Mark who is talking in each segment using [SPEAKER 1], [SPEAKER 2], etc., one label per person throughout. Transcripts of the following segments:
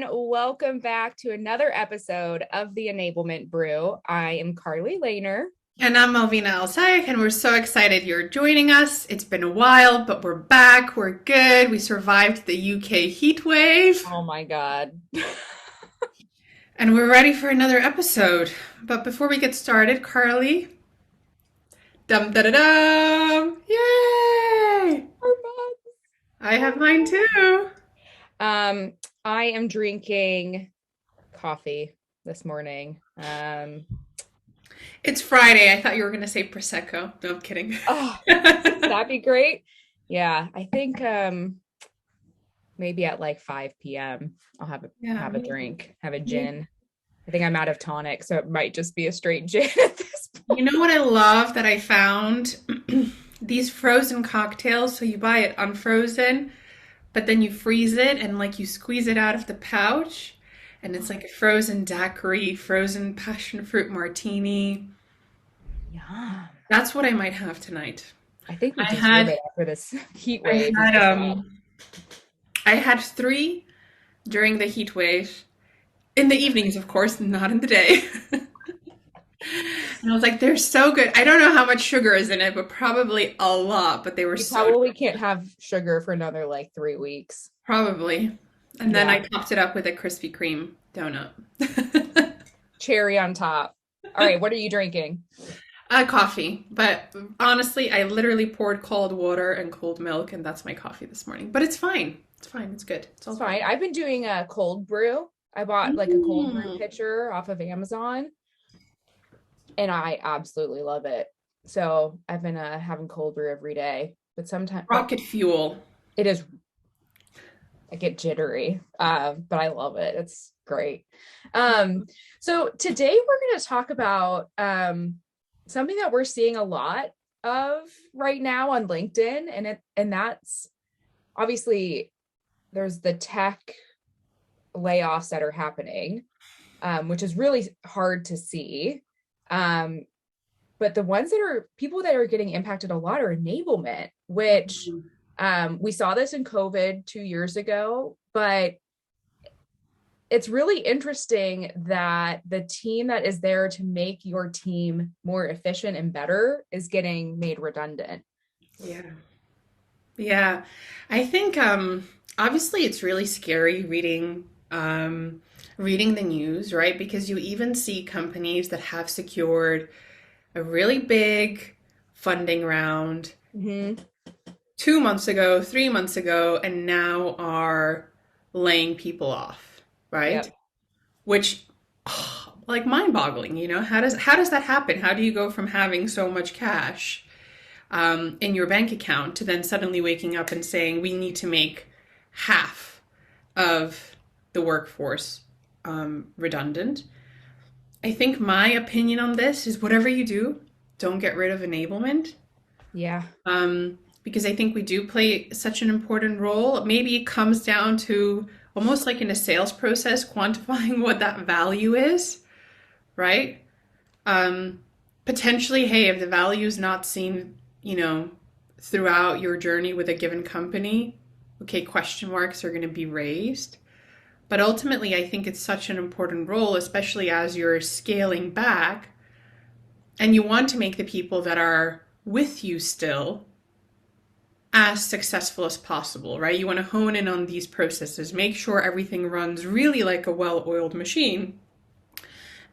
[SPEAKER 1] everyone. Welcome back to another episode of the Enablement Brew. I am Carly Laner.
[SPEAKER 2] And I'm Malvina Alsaik, and we're so excited you're joining us. It's been a while, but we're back. We're good. We survived the UK heat wave,
[SPEAKER 1] Oh my God.
[SPEAKER 2] and we're ready for another episode. But before we get started, Carly, dum da da dum! Yay! I have mine too.
[SPEAKER 1] I am drinking coffee this morning.
[SPEAKER 2] It's Friday. I thought you were going to say Prosecco. No, I'm kidding.
[SPEAKER 1] Oh, that'd be great. Yeah, I think maybe at like 5 p.m. I'll
[SPEAKER 2] Yeah,
[SPEAKER 1] have a drink, have a
[SPEAKER 2] me.
[SPEAKER 1] gin. I think I'm out of tonic, so it might just be a straight gin at this
[SPEAKER 2] You
[SPEAKER 1] point.
[SPEAKER 2] know what I love that I found? These frozen cocktails. So you buy it unfrozen, but then you freeze it and like you squeeze it out of the pouch, and it's like a frozen daiquiri, frozen passion fruit martini.
[SPEAKER 1] Yeah.
[SPEAKER 2] That's what I might have tonight.
[SPEAKER 1] I think we
[SPEAKER 2] I
[SPEAKER 1] deserve
[SPEAKER 2] had
[SPEAKER 1] it after this heat
[SPEAKER 2] I
[SPEAKER 1] wave we
[SPEAKER 2] had
[SPEAKER 1] just had.
[SPEAKER 2] I had three during the heat wave. In the evenings, of course, not in the day. And I was like, they're so good. I don't know how much sugar is in it, but probably a lot. But they were
[SPEAKER 1] You
[SPEAKER 2] so
[SPEAKER 1] probably can't have sugar for another like 3 weeks.
[SPEAKER 2] probably. And then
[SPEAKER 1] Yeah.
[SPEAKER 2] I topped it up with a Krispy Kreme donut.
[SPEAKER 1] Cherry on top. All right, what are you drinking?
[SPEAKER 2] Coffee. But honestly, I literally poured cold water and cold milk, and that's my coffee this morning. But it's fine. It's fine. It's good. It's
[SPEAKER 1] It's
[SPEAKER 2] all
[SPEAKER 1] fine.
[SPEAKER 2] fine.
[SPEAKER 1] I've been doing a cold brew. I bought like a cold brew
[SPEAKER 2] Mm.
[SPEAKER 1] pitcher off of Amazon and I absolutely love it. So I've been having cold brew every day, but
[SPEAKER 2] Rocket fuel.
[SPEAKER 1] it is, I get jittery, but I love it. It's great. So today we're going to talk about something that we're seeing a lot of right now on LinkedIn, and that's obviously there's the tech layoffs that are happening, which is really hard to see. Um, but the ones that are people that are getting impacted a lot are enablement, which we saw this in COVID 2 years ago, but it's really interesting that the team that is there to make your team more efficient and better is getting made redundant.
[SPEAKER 2] Yeah. Yeah. I think obviously it's really scary reading the news, right? Because you even see companies that have secured a really big funding round
[SPEAKER 1] Mm-hmm.
[SPEAKER 2] 2 months ago, 3 months ago, and now are laying people off, right?
[SPEAKER 1] Yep.
[SPEAKER 2] Which like mind-boggling, you know? How does that happen? How do you go from having so much cash in your bank account to then suddenly waking up and saying we need to make half of the workforce redundant? I think my opinion on this is whatever you do, don't get rid of enablement.
[SPEAKER 1] Yeah.
[SPEAKER 2] Because I think we do play such an important role. Maybe it comes down to almost like in a sales process, quantifying what that value is, right? Um, Potentially, hey, if the value is not seen, throughout your journey with a given company, okay, question marks are going to be raised. But ultimately, I think it's such an important role, especially as you're scaling back and you want to make the people that are with you still as successful as possible, right? You want to hone in on these processes, make sure everything runs really like a well-oiled machine.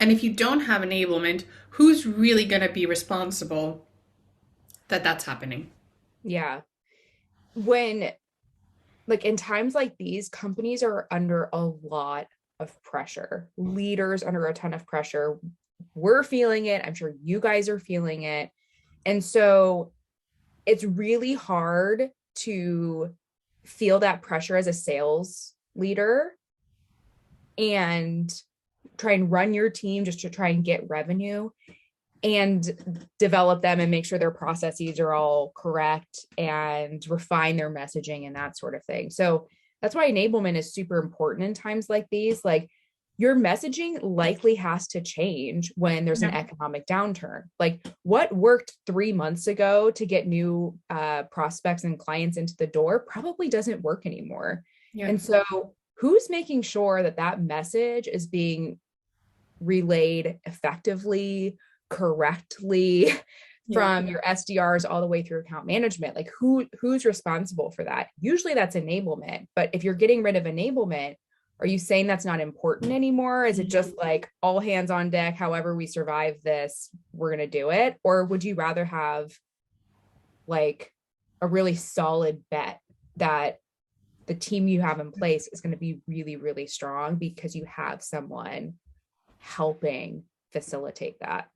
[SPEAKER 2] And if you don't have enablement, who's really going to be responsible that that's happening?
[SPEAKER 1] Yeah. When like in times like these, companies are under a lot of pressure, leaders under a ton of pressure. We're feeling it. I'm sure you guys are feeling it. And so it's really hard to feel that pressure as a sales leader and try and run your team just to try and get revenue and develop them and make sure their processes are all correct and refine their messaging and that sort of thing. So that's why enablement is super important in times like these. Like your messaging likely has to change when there's an
[SPEAKER 2] Yeah.
[SPEAKER 1] economic downturn. Like what worked 3 months ago to get new prospects and clients into the door probably doesn't work anymore.
[SPEAKER 2] Yeah.
[SPEAKER 1] And so who's making sure that that message is being relayed effectively, correctly,
[SPEAKER 2] Yeah.
[SPEAKER 1] from your SDRs all the way through account management? Like who's responsible for that? Usually that's enablement. But if you're getting rid of enablement, are you saying that's not important anymore? Is it just like all hands on deck, however we survive this, we're going to do it? Or would you rather have like a really solid bet that the team you have in place is going to be really, really strong because you have someone helping facilitate that?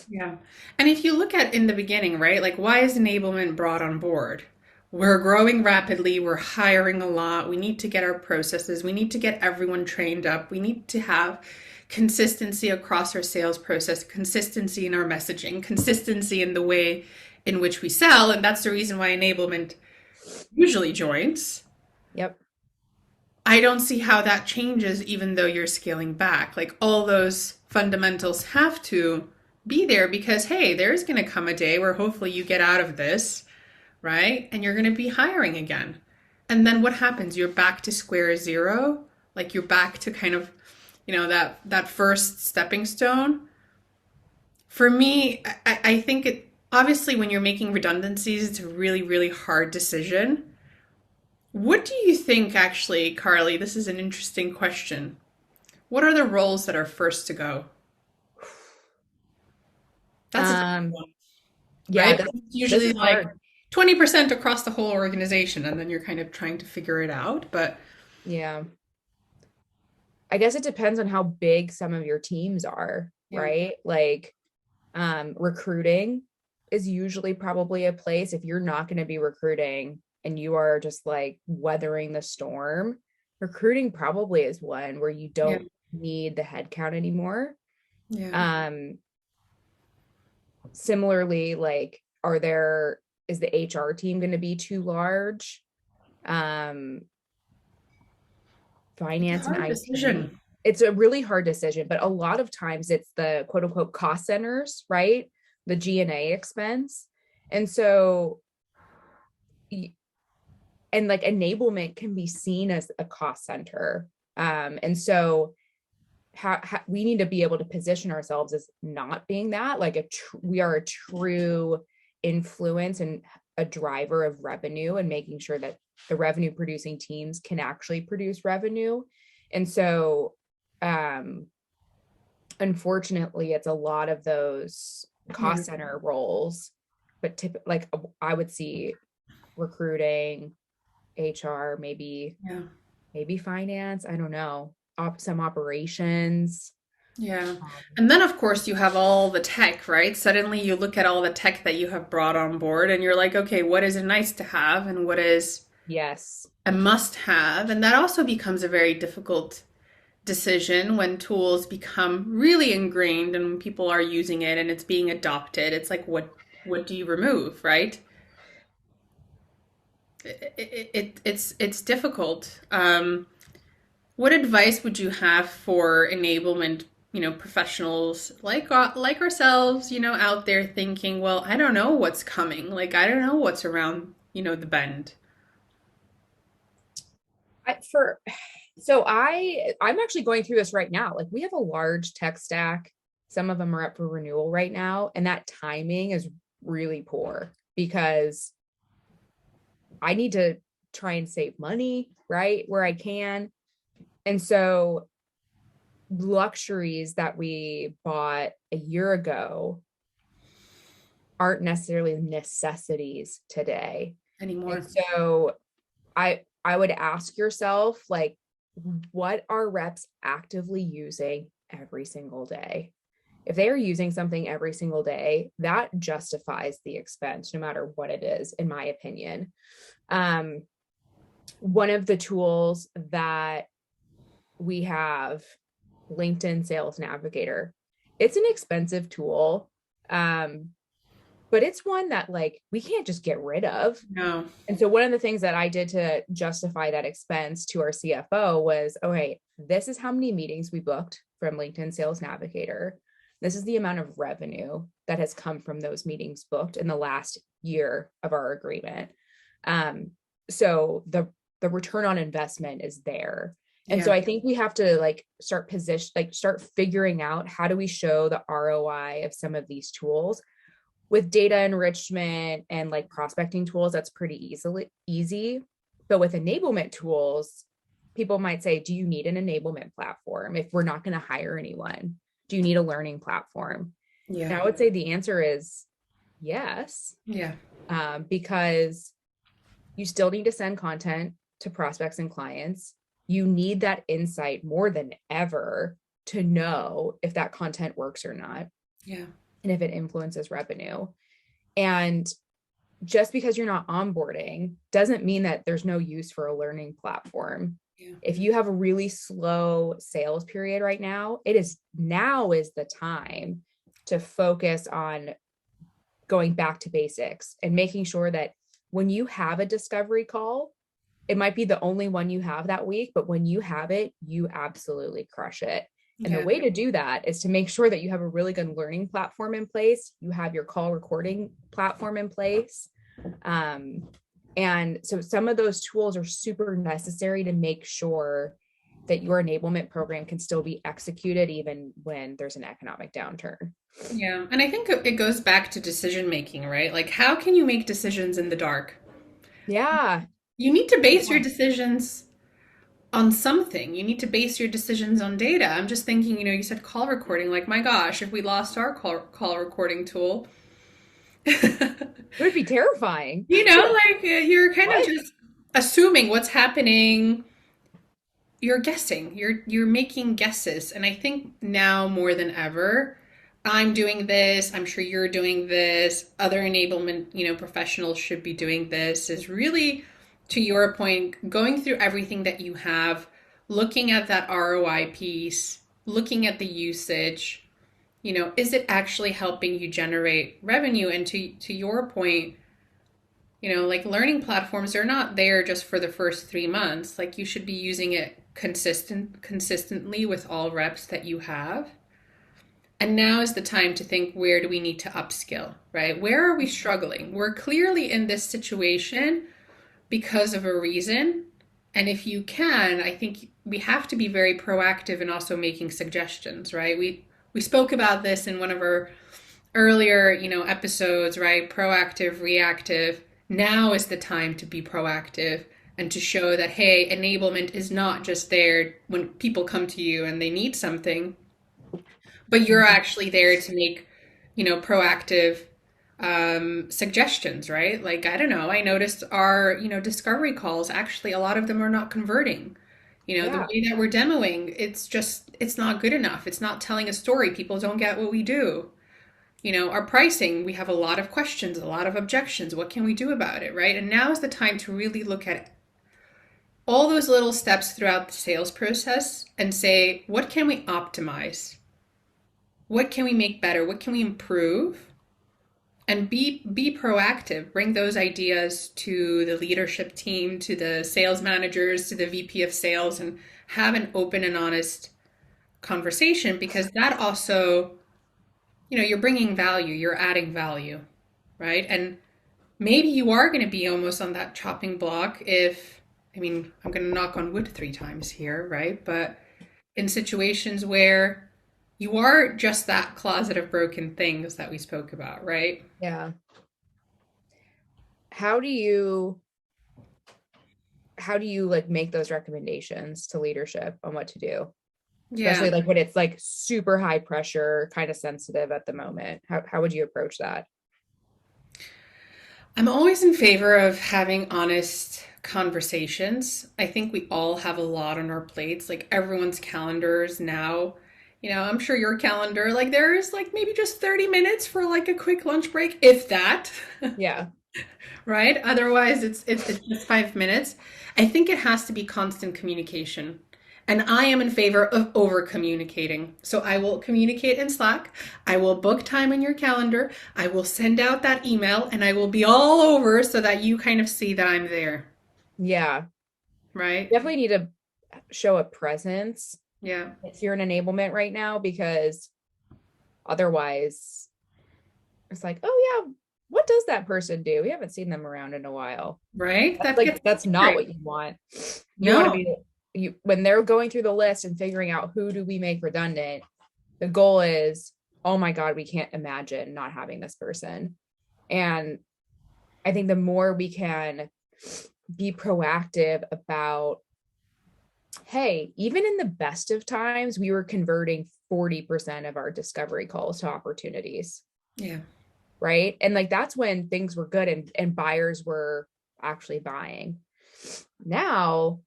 [SPEAKER 2] Yeah. And if you look at in the beginning, right, like why is enablement brought on board? We're growing rapidly, we're hiring a lot, we need to get our processes, we need to get everyone trained up, we need to have consistency across our sales process, consistency in our messaging, consistency in the way in which we sell. And that's the reason why enablement usually joins.
[SPEAKER 1] Yep.
[SPEAKER 2] I don't see how that changes even though you're scaling back. Like all those fundamentals have to be there because, hey, there's going to come a day where hopefully you get out of this, right? And you're going to be hiring again. And then what happens? You're back to square zero. Like you're back to kind of, that first stepping stone. For me, I think it obviously when you're making redundancies, it's a really, really hard decision. What do you think, actually, Carly? This is an interesting question. What are the roles that are first to go? That's a tough
[SPEAKER 1] Um,
[SPEAKER 2] one,
[SPEAKER 1] yeah,
[SPEAKER 2] right?
[SPEAKER 1] this,
[SPEAKER 2] It's
[SPEAKER 1] this
[SPEAKER 2] usually
[SPEAKER 1] is
[SPEAKER 2] like
[SPEAKER 1] hard.
[SPEAKER 2] 20% across the whole organization, and then you're kind of trying to figure it out. But
[SPEAKER 1] Yeah. I guess it depends on how big some of your teams are,
[SPEAKER 2] yeah,
[SPEAKER 1] right? Like recruiting is usually probably a place if you're not going to be recruiting and you are just like weathering the storm. Recruiting probably is one where you
[SPEAKER 2] yeah,
[SPEAKER 1] don't need the headcount anymore.
[SPEAKER 2] yeah.
[SPEAKER 1] Um, Similarly, like, is the HR team going to be too large? Um,
[SPEAKER 2] It's a
[SPEAKER 1] Finance and
[SPEAKER 2] hard
[SPEAKER 1] IT.
[SPEAKER 2] decision.
[SPEAKER 1] It's a really hard decision, but a lot of times it's the quote unquote cost centers, right? The G&A expense. And so, and like enablement can be seen as a cost center. And so we need to be able to position ourselves as not being that, like we are a true influence and a driver of revenue and making sure that the revenue producing teams can actually produce revenue. And so um unfortunately it's a lot of those
[SPEAKER 2] Yeah,
[SPEAKER 1] cost center roles, but like I would see recruiting, HR,
[SPEAKER 2] yeah.
[SPEAKER 1] maybe finance, I don't know, some operations.
[SPEAKER 2] Yeah. And then, of course, you have all the tech, right? Suddenly you look at all the tech that you have brought on board and you're like, okay, what is a nice to have and what is
[SPEAKER 1] Yes.
[SPEAKER 2] a must have? And that also becomes a very difficult decision when tools become really ingrained and people are using it and it's being adopted. It's like, what do you remove, right? It's difficult. What advice would you have for enablement, professionals like ourselves, out there thinking, well, I don't know what's coming. Like I don't know what's around, the bend.
[SPEAKER 1] I, for so I'm actually going through this right now. Like we have a large tech stack. Some of them are up for renewal right now, and that timing is really poor because I need to try and save money, right, where I can. And so luxuries that we bought a year ago aren't necessarily necessities today. And
[SPEAKER 2] Anymore.
[SPEAKER 1] so I would ask yourself, like, what are reps actively using every single day? If they are using something every single day, that justifies the expense, no matter what it is, in my opinion. um One of the tools that we have, LinkedIn Sales Navigator, it's an expensive tool, um but it's one that like we can't just get rid of.
[SPEAKER 2] No.
[SPEAKER 1] And so one of the things that I did to justify that expense to our CFO was, okay, this is how many meetings we booked from LinkedIn Sales Navigator. This is the amount of revenue that has come from those meetings booked in the last year of our agreement. Um, so the return on investment is there. And so
[SPEAKER 2] Yeah.
[SPEAKER 1] I think we have to like start figuring out how do we show the ROI of some of these tools with data enrichment and like prospecting tools. That's pretty easy. But with enablement tools, people might say, do you need an enablement platform if we're not going to hire anyone? Do you need a learning platform?
[SPEAKER 2] Yeah.
[SPEAKER 1] And I would say the answer is yes,
[SPEAKER 2] Yeah.
[SPEAKER 1] because you still need to send content to prospects and clients. You need that insight more than ever to know if that content works or not,
[SPEAKER 2] Yeah.
[SPEAKER 1] and if it influences revenue. And just because you're not onboarding doesn't mean that there's no use for a learning platform.
[SPEAKER 2] Yeah.
[SPEAKER 1] If you have a really slow sales period right now, now is the time to focus on going back to basics and making sure that when you have a discovery call, it might be the only one you have that week, but when you have it, you absolutely crush it. And the
[SPEAKER 2] Yeah.
[SPEAKER 1] way to do that is to make sure that you have a really good learning platform in place. You have your call recording platform in place. And so some of those tools are super necessary to make sure that your enablement program can still be executed even when there's an economic downturn.
[SPEAKER 2] Yeah. And I think it goes back to decision making, right? Like, how can you make decisions in the dark?
[SPEAKER 1] Yeah.
[SPEAKER 2] You need to
[SPEAKER 1] Good
[SPEAKER 2] base your
[SPEAKER 1] point.
[SPEAKER 2] decisions on something. You need to base your decisions on data. I'm just thinking, you said call recording. Like, my gosh, if we lost our call recording tool,
[SPEAKER 1] It would be terrifying.
[SPEAKER 2] like you're kind of
[SPEAKER 1] What?
[SPEAKER 2] just assuming what's happening. You're guessing. You're making guesses. And I think now more than ever, I'm doing this, I'm sure you're doing this, other enablement, professionals should be doing this, is really, to your point, going through everything that you have, looking at that ROI piece, looking at the usage, is it actually helping you generate revenue? And to your point, like learning platforms, they're not there just for the first 3 months. Like you should be using it consistently with all reps that you have. And now is the time to think, where do we need to upskill, right? Where are we struggling? We're clearly in this situation because of a reason. And if you can, I think we have to be very proactive in also making suggestions, right? We spoke about this in one of our earlier, episodes, right? Proactive, reactive. Now is the time to be proactive and to show that, hey, enablement is not just there when people come to you and they need something, but you're actually there to make, proactive suggestions, right? Like, I don't know, I noticed our, discovery calls, actually, a lot of them are not converting. The
[SPEAKER 1] Yeah.
[SPEAKER 2] way that we're demoing, it's not good enough. It's not telling a story. People don't get what we do. Our pricing, we have a lot of questions, a lot of objections. What can we do about it, right? And now is the time to really look at all those little steps throughout the sales process and say, what can we optimize? What can we make better? What can we improve? And be proactive. Bring those ideas to the leadership team, to the sales managers, to the VP of sales, and have an open and honest conversation, because that also, you're bringing value, you're adding value, right? And maybe you are going to be almost on that chopping block if, I mean, I'm going to knock on wood 3 times here, right? But in situations where you are just that closet of broken things that we spoke about, right?
[SPEAKER 1] Yeah. How do you like make those recommendations to leadership on what to do?
[SPEAKER 2] Yeah.
[SPEAKER 1] Especially like when it's like super high pressure, kind of sensitive at the moment. How would you approach that?
[SPEAKER 2] I'm always in favor of having honest conversations. I think we all have a lot on our plates. Like everyone's calendars now, I'm sure your calendar, like there is like maybe just 30 minutes for like a quick lunch break, if that.
[SPEAKER 1] Yeah.
[SPEAKER 2] Right? Otherwise, it's just 5 minutes. I think it has to be constant communication. And I am in favor of over communicating. So I will communicate in Slack. I will book time in your calendar. I will send out that email and I will be all over so that you kind of see that I'm there.
[SPEAKER 1] Yeah.
[SPEAKER 2] Right?
[SPEAKER 1] Definitely need to show a presence
[SPEAKER 2] Yeah.
[SPEAKER 1] if you're in enablement right now, because otherwise it's like, oh yeah, what does that person do? We haven't seen them around in a while.
[SPEAKER 2] Right?
[SPEAKER 1] That's
[SPEAKER 2] That
[SPEAKER 1] like
[SPEAKER 2] gets
[SPEAKER 1] that's not
[SPEAKER 2] great.
[SPEAKER 1] what you want. You want to
[SPEAKER 2] No.
[SPEAKER 1] be when they're going through the list and figuring out who do we make redundant, the goal is, oh my God, we can't imagine not having this person. And I think the more we can be proactive about, hey, even in the best of times, we were converting 40% of our discovery calls to opportunities.
[SPEAKER 2] Yeah.
[SPEAKER 1] Right. And like, that's when things were good and buyers were actually buying. Now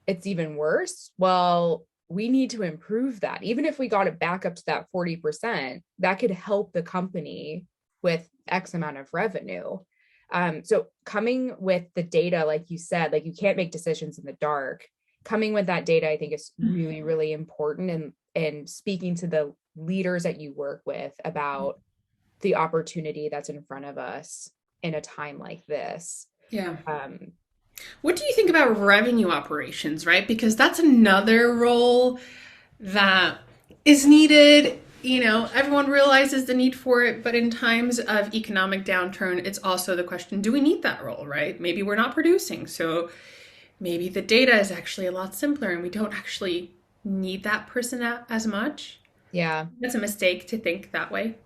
[SPEAKER 1] it's even worse. Well, we need to improve that. Even if we got it back up to that 40%, that could help the company with X amount of revenue. So coming with the data, like you said, like you can't make decisions in the dark. Coming with that data, I think is really, really important. And speaking to the leaders that you work with about the opportunity that's in front of us in a time like this.
[SPEAKER 2] Yeah. What do you think about revenue operations, right? Because that's another role that is needed. You know, everyone realizes the need for it, but in times of economic downturn, it's also the question, do we need that role, right? Maybe we're not producing, so maybe the data is actually a lot simpler and we don't actually need that person as much.
[SPEAKER 1] Yeah,
[SPEAKER 2] That's a mistake to think that way.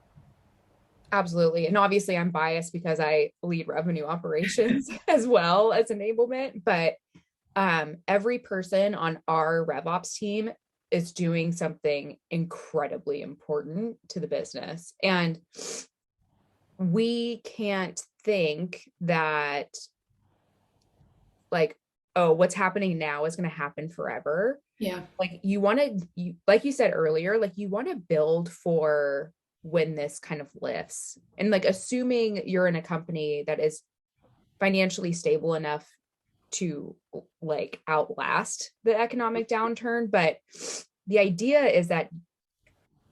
[SPEAKER 1] absolutely. And obviously I'm biased because I lead revenue operations as well as enablement, but every person on our RevOps team is doing something incredibly important to the business. And we can't think that like, oh, what's happening now is going to happen forever.
[SPEAKER 2] Yeah.
[SPEAKER 1] Like like you said earlier, like you want to build for when this kind of lifts. And like assuming you're in a company that is financially stable enough to like outlast the economic downturn, but the idea is that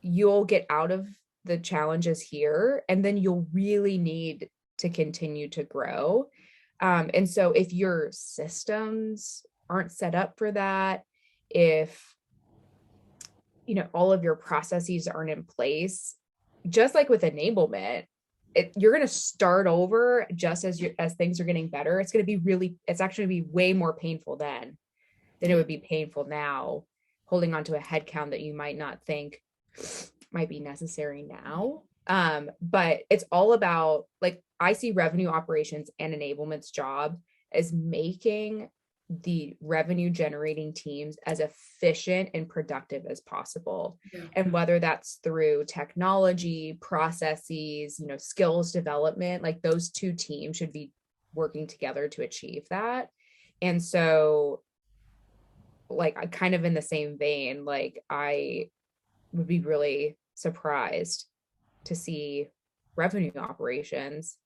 [SPEAKER 1] you'll get out of the challenges here and then you'll really need to continue to grow. And so if your systems aren't set up for that, if all of your processes aren't in place, just like with enablement, you're going to start over just as things are getting better. It's actually be way more painful then than it would be painful now, holding on to a headcount that you might not think might be necessary now. But it's all about, like, I see revenue operations and enablement's job as making the revenue generating teams as efficient and productive as possible.
[SPEAKER 2] Yeah.
[SPEAKER 1] And whether that's through technology, processes, skills development, like those two teams should be working together to achieve that. And so, like, I kind of in the same vein, like I would be really surprised to see revenue operations.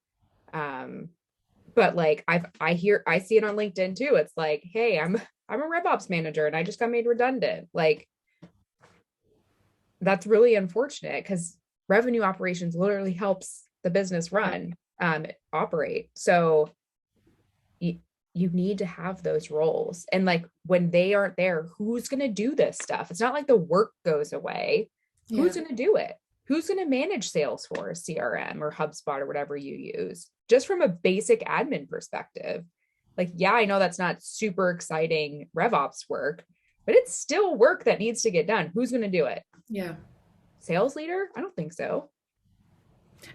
[SPEAKER 1] But like I see it on LinkedIn too. It's like, hey, I'm a RevOps manager and I just got made redundant. Like, that's really unfortunate because revenue operations literally helps the business run, operate. So you need to have those roles. And like when they aren't there, who's going to do this stuff? It's not like the work goes away. Yeah. Who's going to do it? Who's going to manage Salesforce, CRM, or HubSpot, or whatever you use? Just from a basic admin perspective. Like, yeah, I know that's not super exciting RevOps work, but it's still work that needs to get done. Who's going to do it?
[SPEAKER 2] Yeah.
[SPEAKER 1] Sales leader? I don't think so.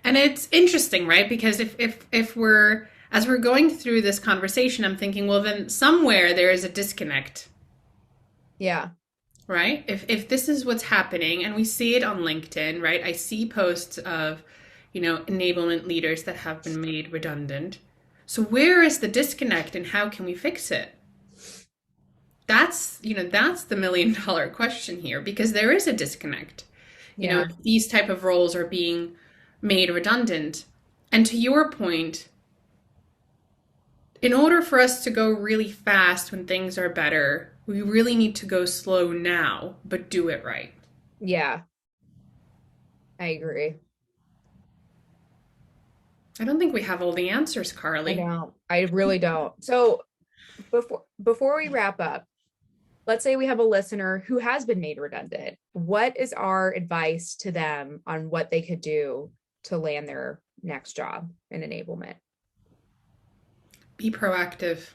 [SPEAKER 2] And it's interesting, right? Because if we're, as we're going through this conversation, I'm thinking, well, then somewhere there is a disconnect.
[SPEAKER 1] Yeah.
[SPEAKER 2] Right? If this is what's happening, and we see it on LinkedIn, right? I see posts of, enablement leaders that have been made redundant. So where is the disconnect and how can we fix it? That's the $1 million question here, because there is a disconnect.
[SPEAKER 1] Yeah.
[SPEAKER 2] These type of roles are being made redundant. And to your point, in order for us to go really fast when things are better, we really need to go slow now, but do it right.
[SPEAKER 1] Yeah. I agree.
[SPEAKER 2] I don't think we have all the answers, Carly.
[SPEAKER 1] I really don't. So before we wrap up, let's say we have a listener who has been made redundant. What is our advice to them on what they could do to land their next job in enablement?
[SPEAKER 2] Be proactive.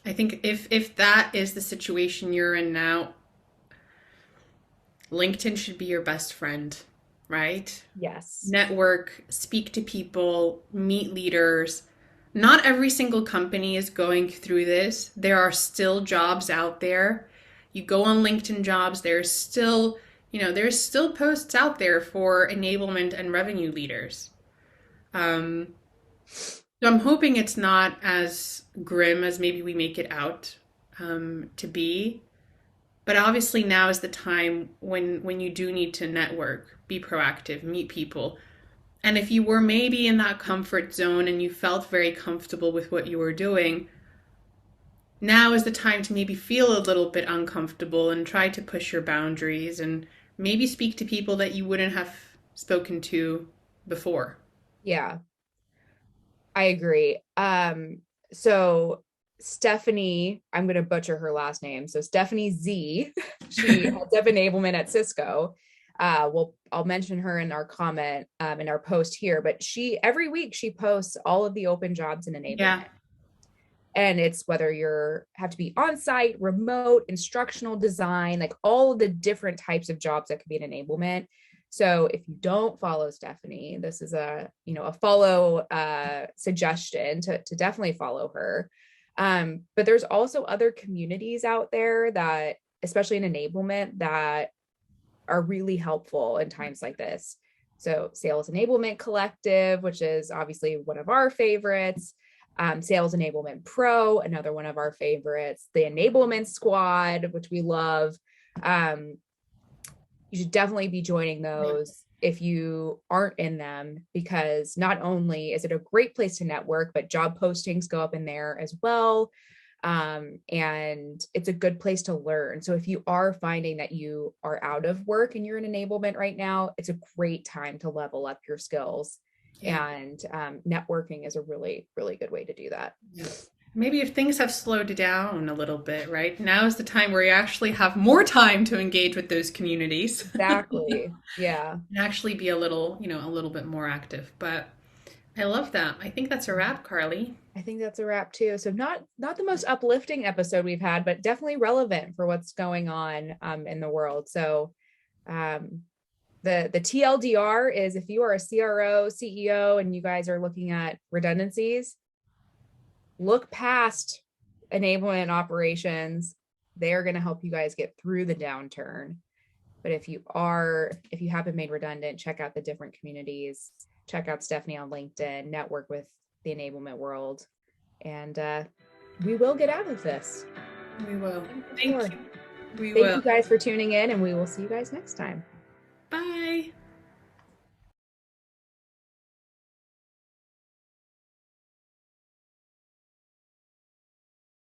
[SPEAKER 2] I think if that is the situation you're in now, LinkedIn should be your best friend, right?
[SPEAKER 1] Yes.
[SPEAKER 2] Network, speak to people, meet leaders. Not every single company is going through this. There are still jobs out there. You go on LinkedIn jobs, there's still posts out there for enablement and revenue leaders. Um, so I'm hoping it's not as grim as maybe we make it out to be. But obviously now is the time when you do need to network, be proactive, meet people. And if you were maybe in that comfort zone and you felt very comfortable with what you were doing, now is the time to maybe feel a little bit uncomfortable and try to push your boundaries and maybe speak to people that you wouldn't have spoken to before.
[SPEAKER 1] Yeah, I agree. So Stephanie, I'm going to butcher her last name. So Stephanie Z, she heads up enablement at Cisco. I'll mention her in our comment in our post here, but she every week she posts all of the open jobs in
[SPEAKER 2] Yeah.
[SPEAKER 1] enablement. And it's whether you're have to be on site, remote, instructional design, like all of the different types of jobs that could be an enablement. So if you don't follow Stephanie, this is a follow suggestion to definitely follow her. But there's also other communities out there that, especially in enablement, that are really helpful in times like this. So Sales Enablement Collective, which is obviously one of our favorites. Sales Enablement Pro, another one of our favorites. The Enablement Squad, which we love. You should definitely be joining those if you aren't in them, because not only is it a great place to network, but job postings go up in there as well. And it's a good place to learn. So if you are finding that you are out of work and you're in enablement right now, it's a great time to level up your skills.
[SPEAKER 2] Yeah.
[SPEAKER 1] And networking is a really, really good way to do that.
[SPEAKER 2] Yeah. Maybe if things have slowed down a little bit, right? Now is the time where you actually have more time to engage with those communities.
[SPEAKER 1] Exactly. Yeah.
[SPEAKER 2] And actually be a little bit more active. But I love that. I think that's a wrap, Carly.
[SPEAKER 1] I think that's a wrap too. So not the most uplifting episode we've had, but definitely relevant for what's going on in the world. So um, the TLDR is, if you are a CRO, CEO, and you guys are looking at redundancies, look past enablement operations. They are going to help you guys get through the downturn. But if you have been made redundant, check out the different communities, check out Stephanie on LinkedIn, network with the enablement world, and we will get out of this.
[SPEAKER 2] We will.
[SPEAKER 1] Sure.
[SPEAKER 2] Thank you. We
[SPEAKER 1] Thank
[SPEAKER 2] will.
[SPEAKER 1] you guys for tuning in, and we will see you guys next time.
[SPEAKER 2] Bye.